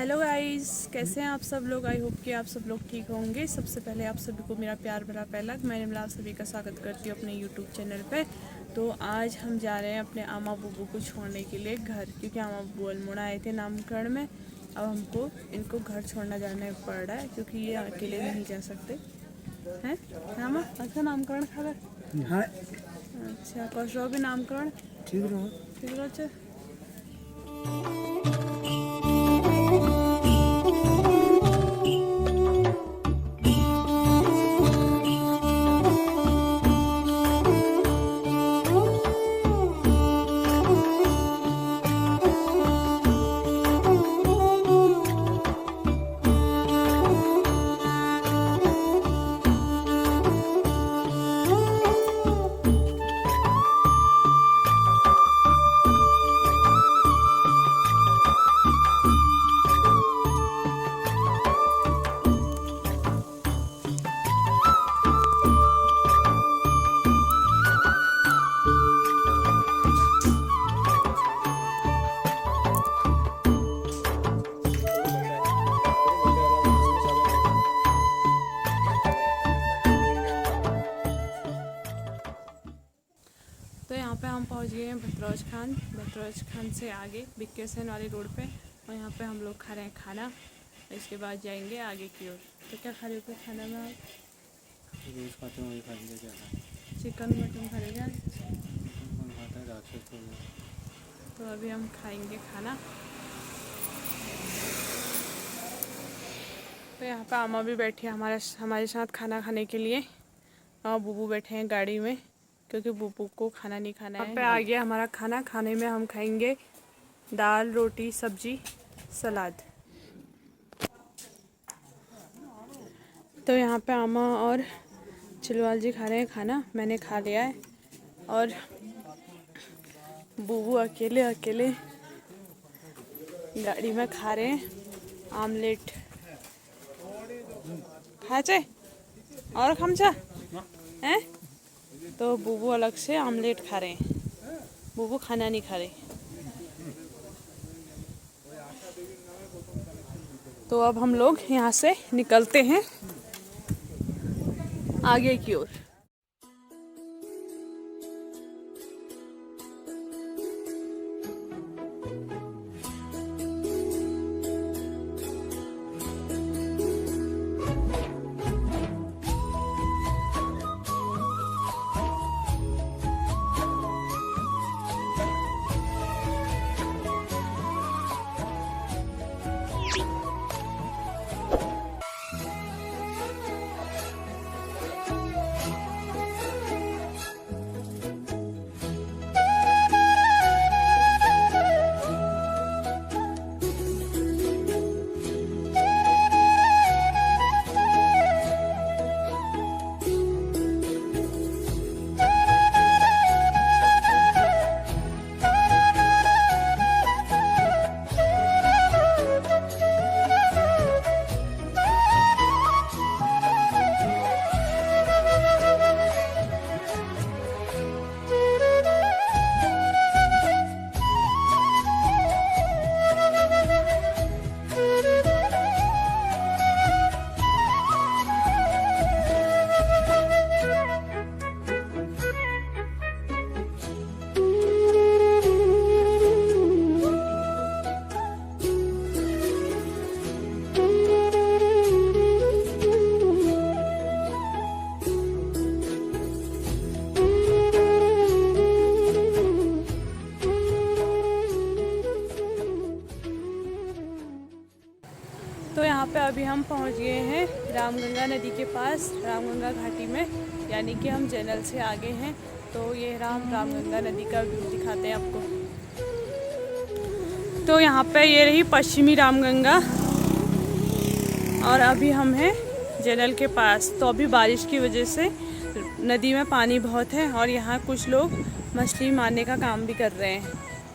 Hello guys, कैसे हैं आप सब लोग। आई होप कि आप सब लोग ठीक होंगे। सबसे पहले आप सभी को मेरा प्यार भरा पहला मैं निर्मला सभी का स्वागत करती हूँ अपने यूट्यूब चैनल पे। तो आज हम जा रहे हैं अपने आमा बुबू को छोड़ने के लिए घर, क्योंकि आमा बुबू अल्मोड़ा आए थे नामकरण में। अब हमको इनको घर छोड़ना जाना पड़ रहा है क्योंकि ये अकेले नहीं जा सकते हैं। आमा अच्छा नामकरण खबर हाँ अच्छा कौश रहो भी नामकरण ठीक रहो। ठीक रहो। अच्छा तो यहाँ पे हम पहुँच गए हैं भतरौज खान से आगे बिक्केसन वाली रोड पे। और यहाँ पे हम लोग खा रहे हैं खाना। इसके बाद जाएंगे आगे की ओर। तो क्या खा रहे हो खाना में आप? रोज खाते हैं वही खाएंगे क्या चिकन मटन खा रहे हैं। खाता है राक्षस तो अभी हम खाएंगे खाना। तो यहाँ पे आमा भी बैठी है हमारे साथ खाना खाने के लिए। और बुबू बैठे हैं गाड़ी में क्योंकि बुबू को खाना नहीं खाना है। यहाँ पे आ गया हमारा खाना। खाने में हम खाएंगे दाल रोटी सब्जी सलाद। तो यहाँ पे आमा और चिलवाल जी खा रहे हैं खाना। मैंने खा लिया है और बुबू अकेले गाड़ी में खा रहे हैं आमलेट। खाचे और खमचा हैं। तो बुबू अलग से आमलेट खा रहे हैं। बुबू खाना नहीं खा रहे। तो अब हम लोग यहाँ से निकलते हैं आगे की ओर। तो यहाँ पे अभी हम पहुँच गए हैं रामगंगा नदी के पास, रामगंगा घाटी में, यानी कि हम जनरल से आगे हैं। तो ये रामगंगा नदी का व्यू दिखाते हैं आपको। तो यहाँ पे ये रही पश्चिमी रामगंगा और अभी हम हैं जनरल के पास। तो अभी बारिश की वजह से नदी में पानी बहुत है और यहाँ कुछ लोग मछली मारने का काम भी कर रहे हैं।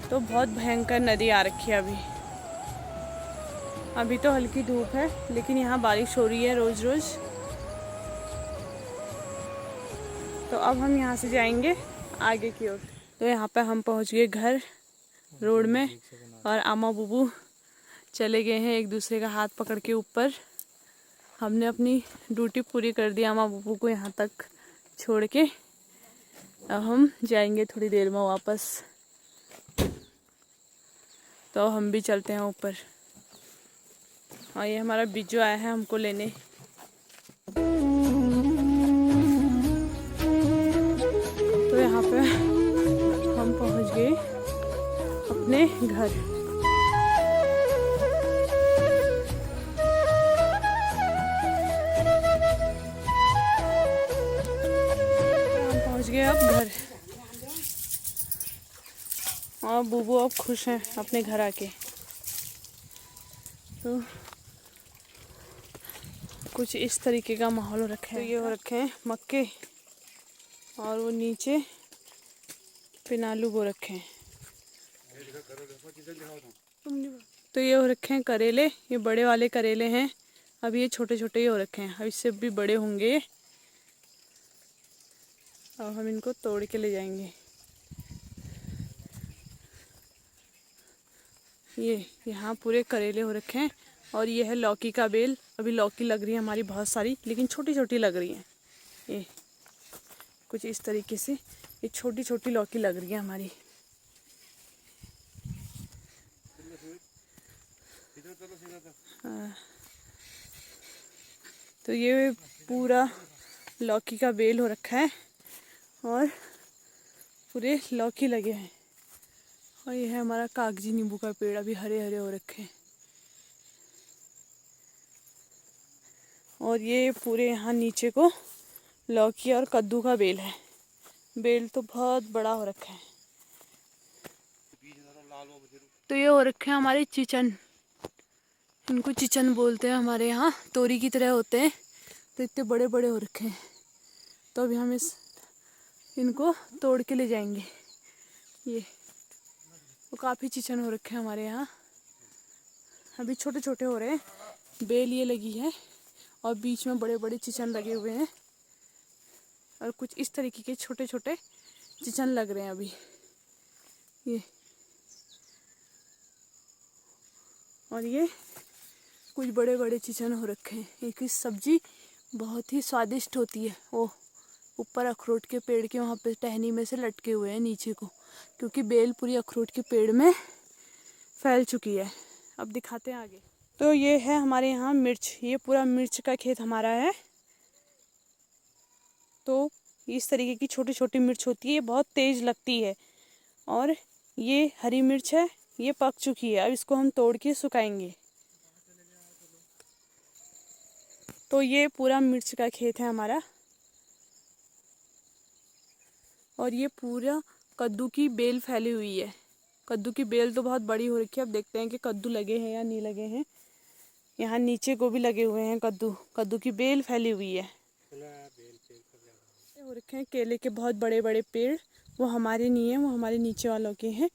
तो बहुत भयंकर नदी आ रखी है अभी तो हल्की धूप है, लेकिन यहाँ बारिश हो रही है रोज़ रोज़। तो अब हम यहाँ से जाएंगे आगे की ओर। तो यहाँ पे हम पहुँच गए घर रोड में और आमा बुबू चले गए हैं एक दूसरे का हाथ पकड़ के ऊपर। हमने अपनी ड्यूटी पूरी कर दी अम्मा बुबू को यहाँ तक छोड़ के। अब हम जाएंगे थोड़ी देर में वापस, तो हम भी चलते हैं ऊपर। और ये हमारा बिज्जू आया है हमको लेने। तो यहाँ पे हम पहुँच गए अपने घर। हम पहुँच गए अब घर और बुबू अब खुश हैं अपने घर आके। तो कुछ इस तरीके का माहौल हो रखा है। तो ये हो रखे हैं मक्के और वो नीचे पिनालू बो रखे हैं। तो ये हो रखे हैं करेले, ये बड़े वाले करेले हैं। अब ये छोटे छोटे ही हो रखे हैं, अब इससे भी बड़े होंगे। अब हम इनको तोड़ के ले जाएंगे। ये यहाँ पूरे करेले हो रखे हैं और ये है लौकी का बेल। अभी लौकी लग रही है हमारी बहुत सारी, लेकिन छोटी छोटी लग रही हैं। ये कुछ इस तरीके से ये छोटी छोटी लौकी लग रही है हमारी। तो ये पूरा लौकी का बेल हो रखा है और पूरे लौकी लगे हैं। और ये है हमारा कागजी नींबू का पेड़, अभी हरे हरे हो रखे हैं। और ये पूरे यहाँ नीचे को लौकी और कद्दू का बेल है। बेल तो बहुत बड़ा हो रखा है। तो ये हो रखे हैं हमारे चिचन, इनको चिचन बोलते हैं हमारे यहाँ, तोरी की तरह होते हैं। तो इतने बड़े बड़े हो रखे हैं। तो अभी हम इनको तोड़ के ले जाएंगे। ये तो काफ़ी चिचन हो रखे हैं हमारे यहाँ, अभी छोटे छोटे हो रहे हैं। बेल ये लगी है और बीच में बड़े बड़े चिचन लगे हुए हैं और कुछ इस तरीके के छोटे छोटे चिचन लग रहे हैं अभी। ये और ये कुछ बड़े बड़े चिचन हो रखे हैं। एक ही सब्जी बहुत ही स्वादिष्ट होती है। वो ऊपर अखरोट के पेड़ के वहाँ पे टहनी में से लटके हुए हैं नीचे को, क्योंकि बेल पूरी अखरोट के पेड़ में फैल चुकी है। अब दिखाते हैं आगे। तो ये है हमारे यहाँ मिर्च, ये पूरा मिर्च का खेत हमारा है। तो इस तरीके की छोटी छोटी मिर्च होती है, बहुत तेज़ लगती है। और ये हरी मिर्च है, ये पक चुकी है। अब इसको हम तोड़ के सुखाएंगे। तो ये पूरा मिर्च का खेत है हमारा। और ये पूरा कद्दू की बेल फैली हुई है। कद्दू की बेल तो बहुत बड़ी हो रखी है। अब देखते हैं कि कद्दू लगे हैं या नहीं लगे हैं। यहाँ नीचे को भी लगे हुए हैं कद्दू की बेल फैली हुई है। हो रखे हैं केले के बहुत बड़े बड़े पेड़, वो हमारे नहीं हैं, वो हमारे नीचे वालों के हैं।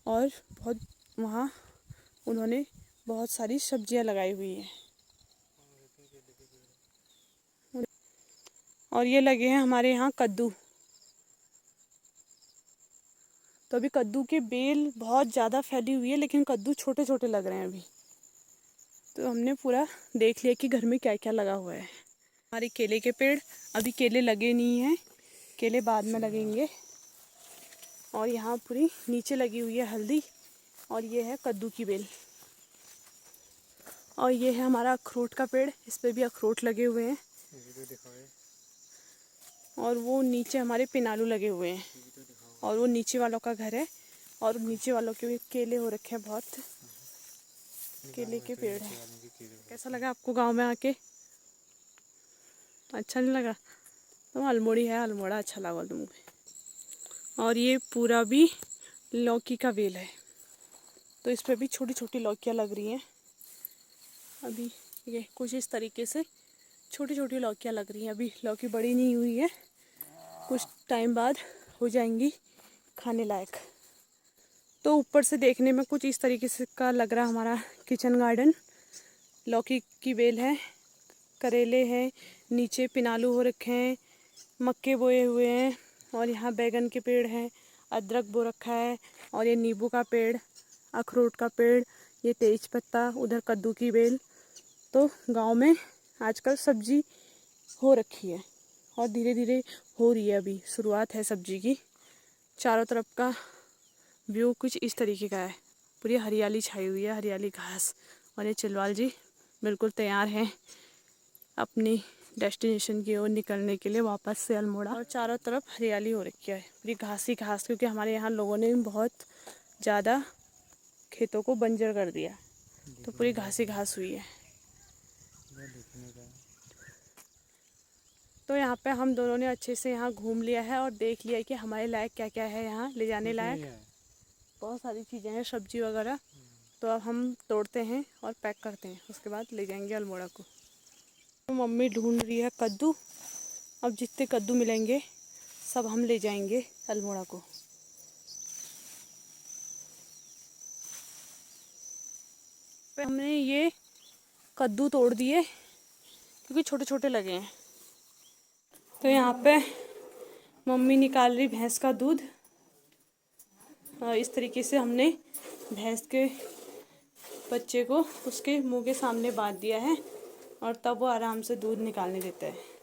और बहुत वहाँ उन्होंने बहुत सारी सब्जियाँ लगाई हुई हैं। और ये लगे हैं हमारे यहाँ कद्दू। तो अभी कद्दू के बेल बहुत ज़्यादा फैली हुई है, लेकिन कद्दू छोटे छोटे लग रहे हैं अभी। तो हमने पूरा देख लिया कि घर में क्या क्या लगा हुआ है। हमारे केले के पेड़, अभी केले लगे नहीं हैं, केले बाद में लगेंगे। और यहाँ पूरी नीचे लगी हुई है हल्दी। और ये है कद्दू की बेल। और ये है हमारा अखरोट का पेड़, इस पर भी अखरोट लगे हुए हैं। और वो नीचे हमारे पिनालू लगे हुए हैं। और वो नीचे वालों का घर है। और नीचे वालों के भी केले हो रखे हैं, बहुत केले के पेड़ हैं। कैसा लगा आपको गांव में आके? अच्छा नहीं लगा? तो अल्मोड़ी है, अल्मोड़ा अच्छा लगा तुमको। और ये पूरा भी लौकी का बेल है। तो इस पर भी छोटी छोटी लौकियाँ लग रही हैं अभी। ये कुछ इस तरीके से छोटी छोटी लौकियाँ लग रही हैं। अभी लौकी बड़ी नहीं हुई है, कुछ टाइम बाद हो जाएंगी खाने लायक। तो ऊपर से देखने में कुछ इस तरीके से का लग रहा हमारा किचन गार्डन। लौकी की बेल है, करेले हैं, नीचे पिनालू हो रखे हैं, मक्के बोए हुए हैं। और यहाँ बैगन के पेड़ हैं, अदरक बो रखा है। और ये नींबू का पेड़, अखरोट का पेड़, ये तेज पत्ता, उधर कद्दू की बेल। तो गांव में आजकल सब्जी हो रखी है और धीरे धीरे हो रही है, अभी शुरुआत है सब्जी की। चारों तरफ का व्यू कुछ इस तरीके का है, पूरी हरियाली छाई हुई है, हरियाली घास। और ये चिलवाल जी बिल्कुल तैयार हैं अपनी डेस्टिनेशन की ओर निकलने के लिए, वापस से अल्मोड़ा। और चारों तरफ हरियाली हो रखी है, पूरी घास ही घास, क्योंकि हमारे यहाँ लोगों ने बहुत ज़्यादा खेतों को बंजर कर दिया, तो पूरी घास ही घास हुई है। तो यहाँ पे हम दोनों ने अच्छे से यहाँ घूम लिया है और देख लिया है कि हमारे लायक क्या क्या है यहाँ ले जाने लायक। बहुत सारी चीज़ें हैं, सब्जी वगैरह। तो अब हम तोड़ते हैं और पैक करते हैं, उसके बाद ले जाएंगे अल्मोड़ा को। तो मम्मी ढूंढ रही है कद्दू। अब जितने कद्दू मिलेंगे सब हम ले जाएंगे अल्मोड़ा को। पे हमने ये कद्दू तोड़ दिए क्योंकि छोटे छोटे लगे हैं। तो यहाँ पे मम्मी निकाल रही भैंस का दूध। इस तरीके से हमने भैंस के बच्चे को उसके मुंह के सामने बांध दिया है और तब वो आराम से दूध निकालने देता है।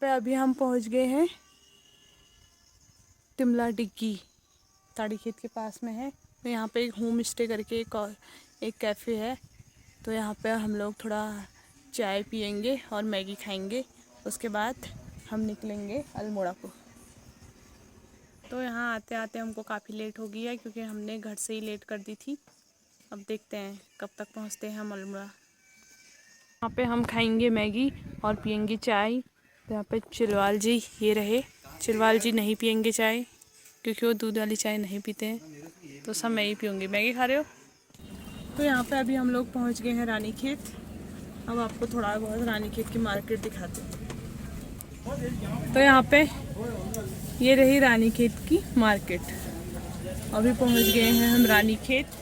पे अभी हम पहुंच गए हैं तिमला डिग्गी, ताड़ी खेत के पास में है। तो यहाँ पे एक होम स्टे करके एक कैफ़े है। तो यहाँ पे हम लोग थोड़ा चाय पियेंगे और मैगी खाएंगे, उसके बाद हम निकलेंगे अल्मोड़ा को। तो यहाँ आते आते हमको काफ़ी लेट हो गई है क्योंकि हमने घर से ही लेट कर दी थी। अब देखते हैं कब तक पहुँचते हैं हम अल्मोड़ा। यहाँ पे हम खाएंगे मैगी और पियेंगे चाय। तो यहाँ पे चिलवाल जी ये रहे। चिलवाल जी नहीं पियेंगे चाय क्योंकि वो दूध वाली चाय नहीं पीते हैं, तो सब मैं ही पीऊँगी। मैगी खा रहे हो? तो यहाँ पे अभी हम लोग पहुँच गए हैं रानीखेत। अब आपको थोड़ा बहुत रानीखेत की मार्केट दिखाते हैं। तो यहाँ पे ये रही रानीखेत की मार्केट। अभी पहुँच गए हैं हम रानीखेत।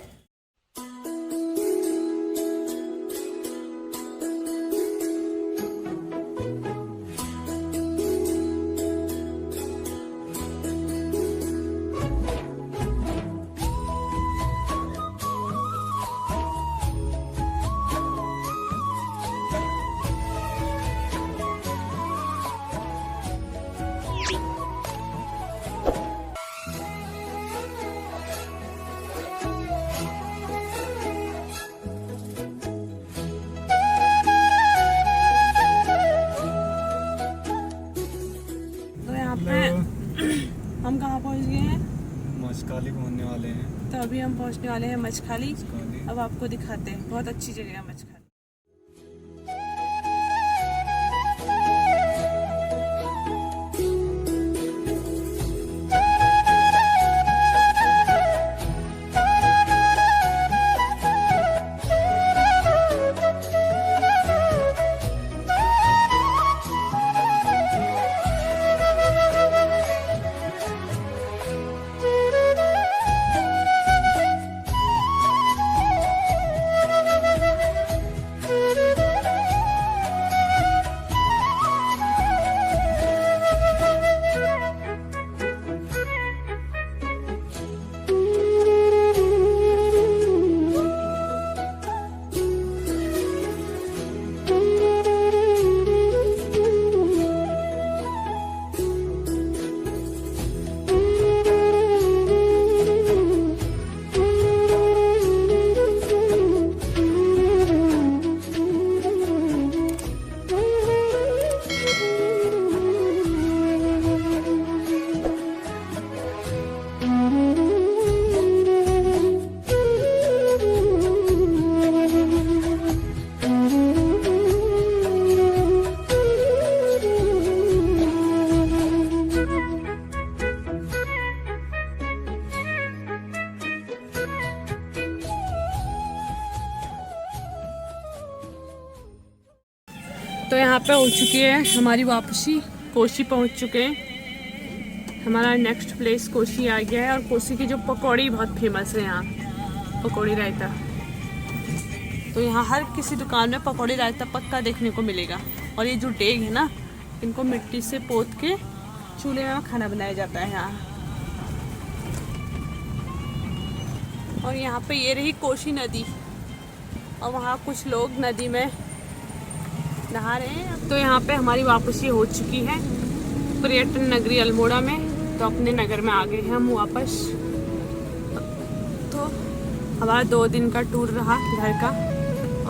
हम कहाँ पहुँच गए हैं? मचखाली पहुंचने वाले हैं। तो अभी हम पहुँचने वाले हैं मचखाली। अब आपको दिखाते हैं, बहुत अच्छी जगह है मचखाली। तो यहाँ पे हो चुकी है हमारी वापसी, कोसी पहुँच चुके हैं। हमारा नेक्स्ट प्लेस कोसी आ गया है और कोसी की जो पकौड़ी बहुत फेमस है यहाँ, पकौड़ी रायता। तो यहाँ हर किसी दुकान में पकौड़ी रायता पक्का देखने को मिलेगा। और ये जो डेग है ना, इनको मिट्टी से पोत के चूल्हे में खाना बनाया जाता है यहाँ। और यहाँ पे ये रही कोसी नदी और वहाँ कुछ लोग नदी में नहा रहे हैं। तो यहाँ पे हमारी वापसी हो चुकी है पर्यटन नगरी अल्मोड़ा में। तो अपने नगर में आ गए हैं हम वापस। तो हमारा 2 दिन का टूर रहा घर का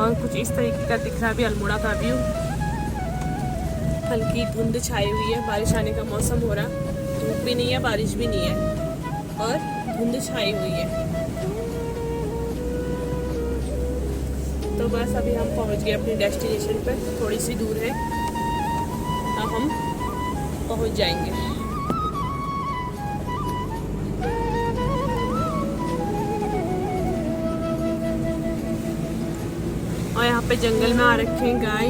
और कुछ इस तरीके का दिख रहा भी अल्मोड़ा का व्यू। हल्की धुंध छाई हुई है, बारिश आने का मौसम हो रहा, धूप भी नहीं है बारिश भी नहीं है और धुंध छाई हुई है। तो बस अभी हम पहुंच गए अपने डेस्टिनेशन पर, थोड़ी सी दूर है, अब हम पहुंच जाएंगे। और यहाँ पे जंगल में आ रखे हैं गाय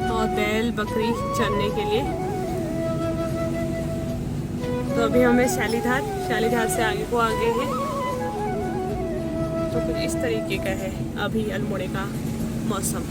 और बैल बकरी चरने के लिए। तो अभी हमें शालीधार से आगे को आ गए हैं। तो कुछ इस तरीके का है अभी अल्मोड़े का मौसम।